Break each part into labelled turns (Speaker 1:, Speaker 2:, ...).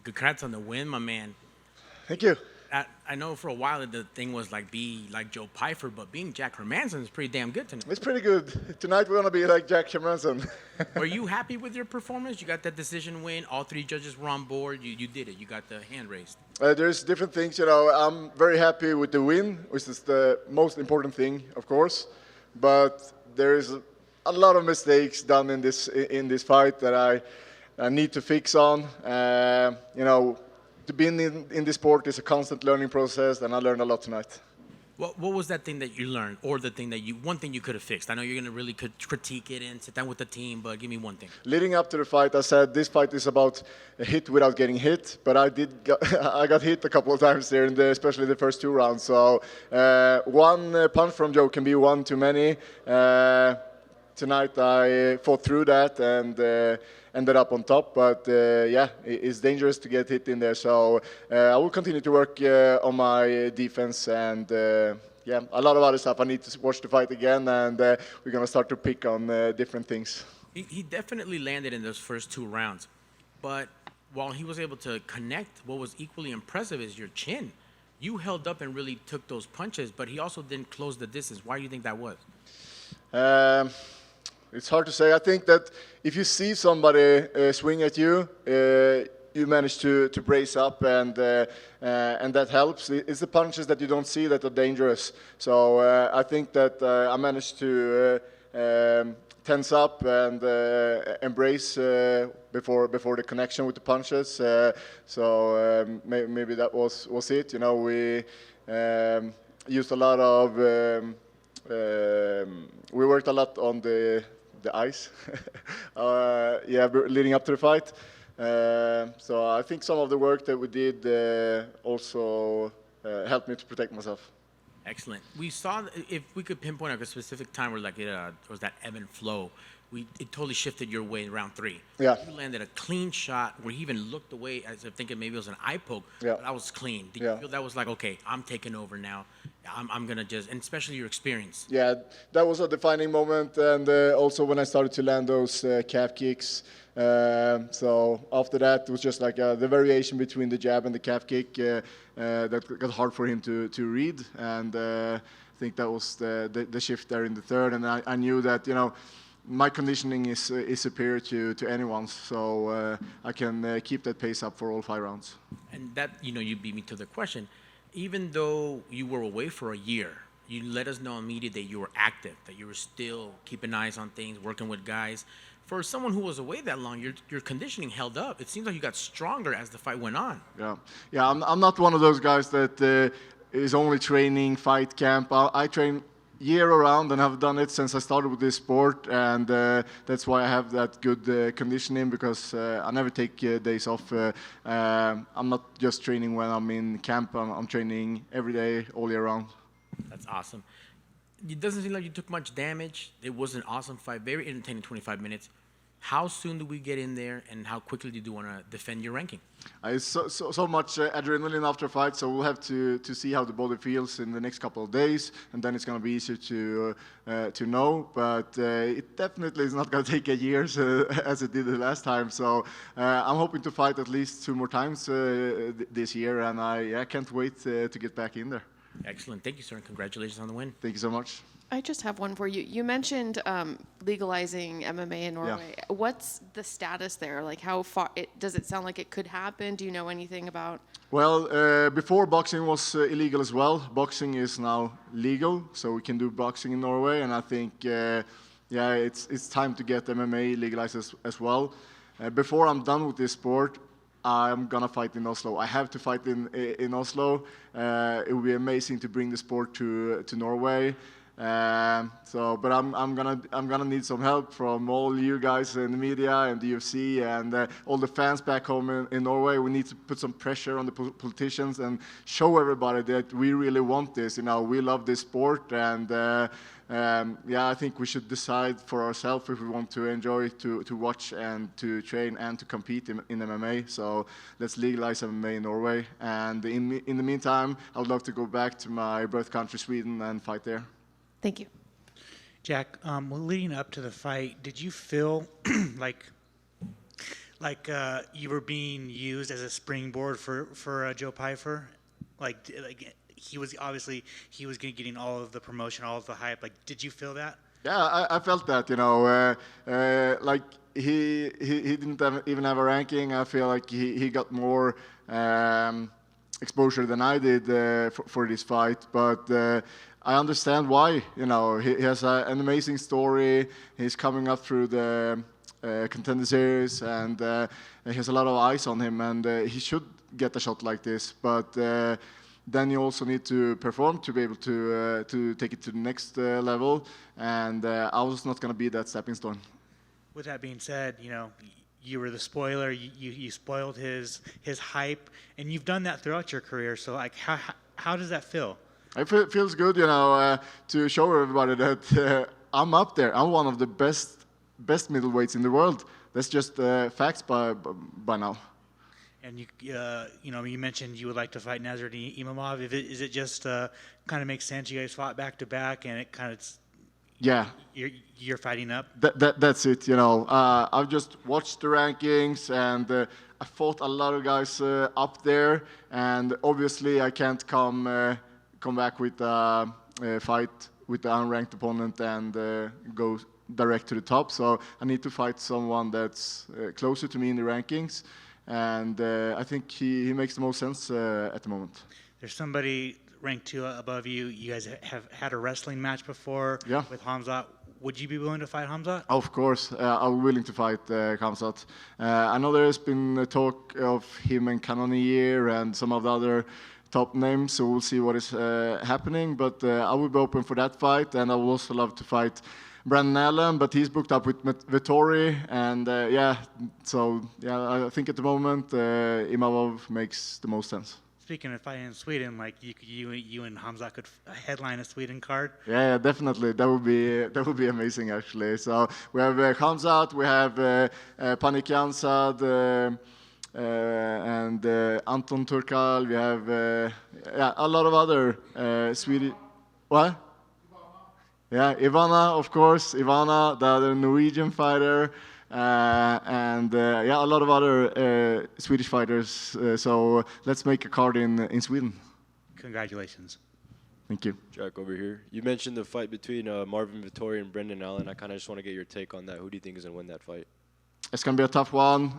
Speaker 1: congrats on the win, my man.
Speaker 2: Thank you.
Speaker 1: I know for a while the thing was like be like Joe Pyfer, but being Jack Hermansson is pretty damn good tonight.
Speaker 2: It's pretty good. Tonight we're going to be like Jack Hermansson.
Speaker 1: Were you happy with your performance? You got that decision win. All three judges were on board. You did it. You got the hand raised.
Speaker 2: There's different things, you know. I'm very happy with the win, which is the most important thing, of course. But there's a lot of mistakes done in this fight that I need to fix on. You know, to be in this sport is a constant learning process, and I learned a lot tonight.
Speaker 1: What was that thing that you learned, or the thing that one thing you could have fixed? I know you're gonna really critique it and sit down with the team, but give me one thing.
Speaker 2: Leading up to the fight, I said this fight is about a hit without getting hit, but I got hit a couple of times there, especially the first 2 rounds. So one punch from Joe can be one too many. Tonight I fought through that and ended up on top, but yeah, it's dangerous to get hit in there. So I will continue to work on my defense and yeah, a lot of other stuff. I need to watch the fight again, and we're gonna start to pick on different things.
Speaker 1: He definitely landed in those first 2 rounds, but while he was able to connect, what was equally impressive is your chin. You held up and really took those punches, but he also didn't close the distance. Why do you think that was?
Speaker 2: It's hard to say. I think that if you see somebody swing at you, you manage to brace up, and that helps. It's the punches that you don't see that are dangerous. So I think that I managed to tense up and embrace before the connection with the punches. So maybe that was it. You know, we used a lot of. We worked a lot on the ice, yeah, leading up to the fight. So I think some of the work that we did also helped me to protect myself.
Speaker 1: Excellent. We saw, if we could pinpoint like a specific time where like it was that ebb and flow, it totally shifted your way in round 3.
Speaker 2: Yeah.
Speaker 1: You landed a clean shot where he even looked away as if thinking maybe it was an eye poke.
Speaker 2: Yeah.
Speaker 1: But that was clean. Did you feel that was like, okay, I'm taking over now. I'm going to just, and especially your experience.
Speaker 2: Yeah, that was a defining moment. And also when I started to land those calf kicks. So after that, it was just like the variation between the jab and the calf kick that got hard for him to read. And I think that was the shift there in the third. And I knew that, you know, my conditioning is superior to anyone's, so I can keep that pace up for all 5 rounds.
Speaker 1: And that, you know, you beat me to the question. Even though you were away for a year, you let us know immediately that you were active, that you were still keeping eyes on things, working with guys. For someone who was away that long, your conditioning held up. It seems like you got stronger as the fight went on.
Speaker 2: Yeah. I'm not one of those guys that is only training fight camp. I train year-round, and I've done it since I started with this sport, and that's why I have that good conditioning, because I never take days off. I'm not just training when I'm in camp. I'm training every day, all year round.
Speaker 1: That's awesome. It doesn't seem like you took much damage. It was an awesome fight, very entertaining 25 minutes. How soon do we get in there, and how quickly do you want to defend your ranking?
Speaker 2: It's so much adrenaline after a fight, so we'll have to see how the body feels in the next couple of days, and then it's going to be easier to know. But it definitely is not going to take a year as it did the last time. So I'm hoping to fight at least 2 more times this year, and I can't wait to get back in there.
Speaker 1: Excellent. Thank you, sir, and congratulations on the win.
Speaker 2: Thank you so much.
Speaker 3: I just have one for you. You mentioned legalizing MMA in Norway. Yeah. What's the status there? Like, how far? Does it sound like it could happen? Do you know anything about?
Speaker 2: Well, before boxing was illegal as well. Boxing is now legal, so we can do boxing in Norway. And I think, yeah, it's time to get MMA legalized as well. Before I'm done with this sport, I'm gonna fight in Oslo. I have to fight in Oslo. It would be amazing to bring the sport to Norway. But I'm gonna need some help from all you guys in the media and the UFC and all the fans back home in Norway. We need to put some pressure on the politicians and show everybody that we really want this. You know, we love this sport, and yeah, I think we should decide for ourselves if we want to enjoy to watch and to train and to compete in MMA. So let's legalize MMA in Norway. And in the meantime, I would love to go back to my birth country, Sweden, and fight there.
Speaker 3: Thank you.
Speaker 4: Jack, leading up to the fight, did you feel like like you were being used as a springboard for Joe Pyfer? Like he was getting all of the promotion, all of the hype. Like, did you feel that?
Speaker 2: Yeah, I felt that, like he didn't even have a ranking. I feel like he got more exposure than I did for this fight, but I understand why. He has an amazing story. He's coming up through the contender series, and he has a lot of eyes on him, and he should get a shot like this, but then you also need to perform to be able to take it to the next level, and I was not going to be that stepping stone.
Speaker 4: With that being said, you were the spoiler. You spoiled his hype, and you've done that throughout your career. So, like, how does that feel?
Speaker 2: It feels good, to show everybody that I'm up there. I'm one of the best middleweights in the world. That's just facts by now.
Speaker 4: And you mentioned you would like to fight Nasruddin Imavov. Is it just kind of makes sense? You guys fought back to back, and it kind of you're fighting up.
Speaker 2: That's it. I've just watched the rankings, and I fought a lot of guys up there, and obviously I can't come back with a fight with the unranked opponent and go direct to the top. So I need to fight someone that's closer to me in the rankings. And I think he makes the most sense at the moment.
Speaker 4: There's somebody ranked 2 above you. You guys have had a wrestling match before with Khamzat. Would you be willing to fight Khamzat?
Speaker 2: Of course, I'm willing to fight Khamzat. I know there's been a talk of him and Cannonier and some of the other top names, so we'll see what is happening. But I will be open for that fight, and I would also love to fight Brandon Allen, but he's booked up with Vtori, and I think at the moment Imavov makes the most sense.
Speaker 4: Speaking of fighting in Sweden, like you and Khamzat could headline a Sweden card.
Speaker 2: Yeah, definitely. That would be amazing, actually. So we have Khamzat, we have Panik Jansad, and Anton Turkal. We have a lot of other Swedish. What? Yeah, Ivana, of course. Ivana, the other Norwegian fighter, and a lot of other Swedish fighters. So let's make a card in Sweden.
Speaker 4: Congratulations.
Speaker 2: Thank you.
Speaker 5: Jack, over here. You mentioned the fight between Marvin Vtori and Brendan Allen. I kind of just want to get your take on that. Who do you think is going to win that fight?
Speaker 2: It's going to be a tough one.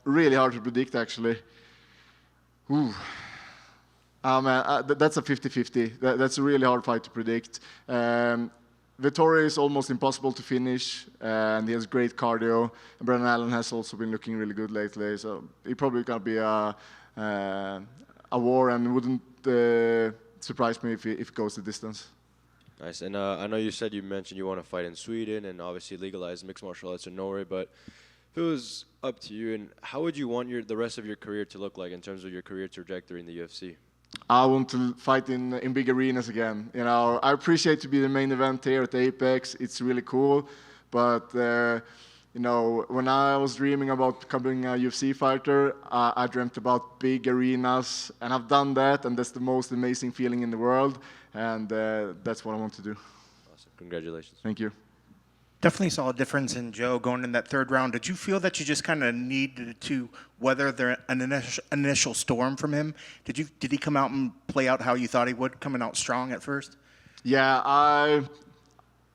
Speaker 2: Really hard to predict, actually. Ooh. That's a 50-50. That's a really hard fight to predict. Vtori is almost impossible to finish, and he has great cardio. And Brendan Allen has also been looking really good lately, so he probably going to be a war, and wouldn't surprise me if it goes the distance.
Speaker 5: Nice. And I know you mentioned you want to fight in Sweden and obviously legalize mixed martial arts in Norway, but if it was up to you, and how would you want the rest of your career to look like in terms of your career trajectory in the UFC?
Speaker 2: I want to fight in big arenas again. I appreciate to be the main event here at the Apex. It's really cool, but when I was dreaming about becoming a UFC fighter, I dreamt about big arenas, and I've done that, and that's the most amazing feeling in the world, and that's what I want to do.
Speaker 5: Awesome. Congratulations.
Speaker 2: Thank you.
Speaker 6: Definitely saw a difference in Joe going in that third round. Did you feel that you just kind of needed to weather an initial storm from him? Did he come out and play out how you thought he would, coming out strong at first?
Speaker 2: Yeah, I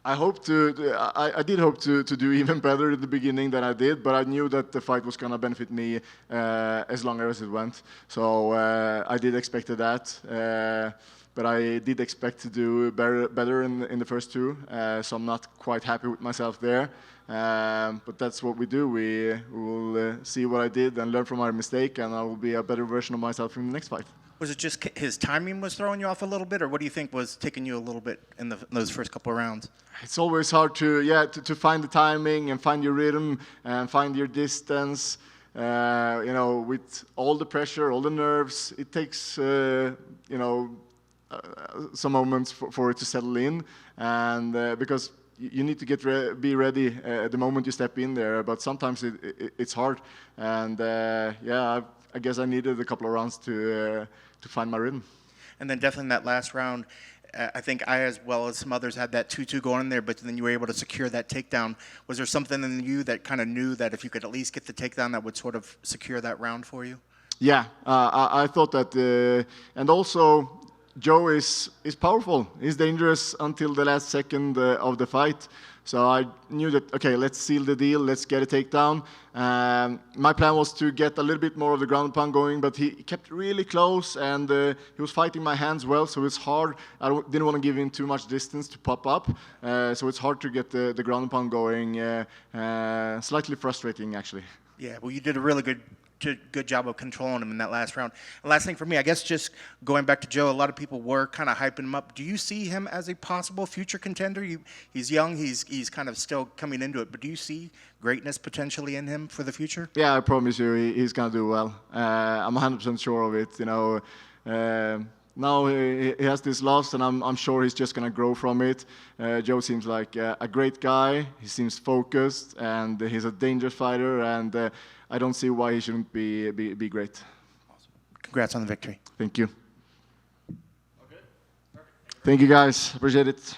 Speaker 2: did hope to do even better at the beginning than I did, but I knew that the fight was gonna benefit me as long as it went. So I did expect that. But I did expect to do better in the first 2, so I'm not quite happy with myself there. But that's what we do. We will see what I did and learn from our mistake, and I will be a better version of myself in the next fight.
Speaker 6: Was it just his timing was throwing you off a little bit, or what do you think was taking you a little bit in those first couple of rounds?
Speaker 2: It's always hard to find the timing and find your rhythm and find your distance. With all the pressure, all the nerves, it takes some moments for it to settle in, and because you need to be ready the moment you step in there. But sometimes it's hard, and I guess I needed a couple of rounds to find my rhythm.
Speaker 6: And then definitely in that last round, I think I, as well as some others, had that 2-2 going in there, but then you were able to secure that takedown. Was there something in you that kind of knew that if you could at least get the takedown, that would sort of secure that round for you?
Speaker 2: Yeah, I thought that, and also Joe is powerful. He's dangerous until the last second of the fight. So I knew that, okay, let's seal the deal, let's get a takedown. My plan was to get a little bit more of the ground and pound going, but he kept really close, and he was fighting my hands well, so it's hard. I didn't want to give him too much distance to pop up, so it's hard to get the ground and pound going. Slightly frustrating, actually.
Speaker 6: Yeah, well, you did a really good job of controlling him in that last round. And last thing for me, I guess just going back to Joe, a lot of people were kind of hyping him up. Do you see him as a possible future contender? He's young, he's kind of still coming into it, but do you see greatness potentially in him for the future?
Speaker 2: Yeah, I promise you, he's gonna do well. I'm 100% sure of it. You know, now he has this loss, and I'm sure he's just gonna grow from it. Joe seems like a great guy. He seems focused, and he's a dangerous fighter, and I don't see why he shouldn't be great.
Speaker 6: Awesome. Congrats on the victory.
Speaker 2: Thank you. Okay. Thank you, guys. Appreciate it.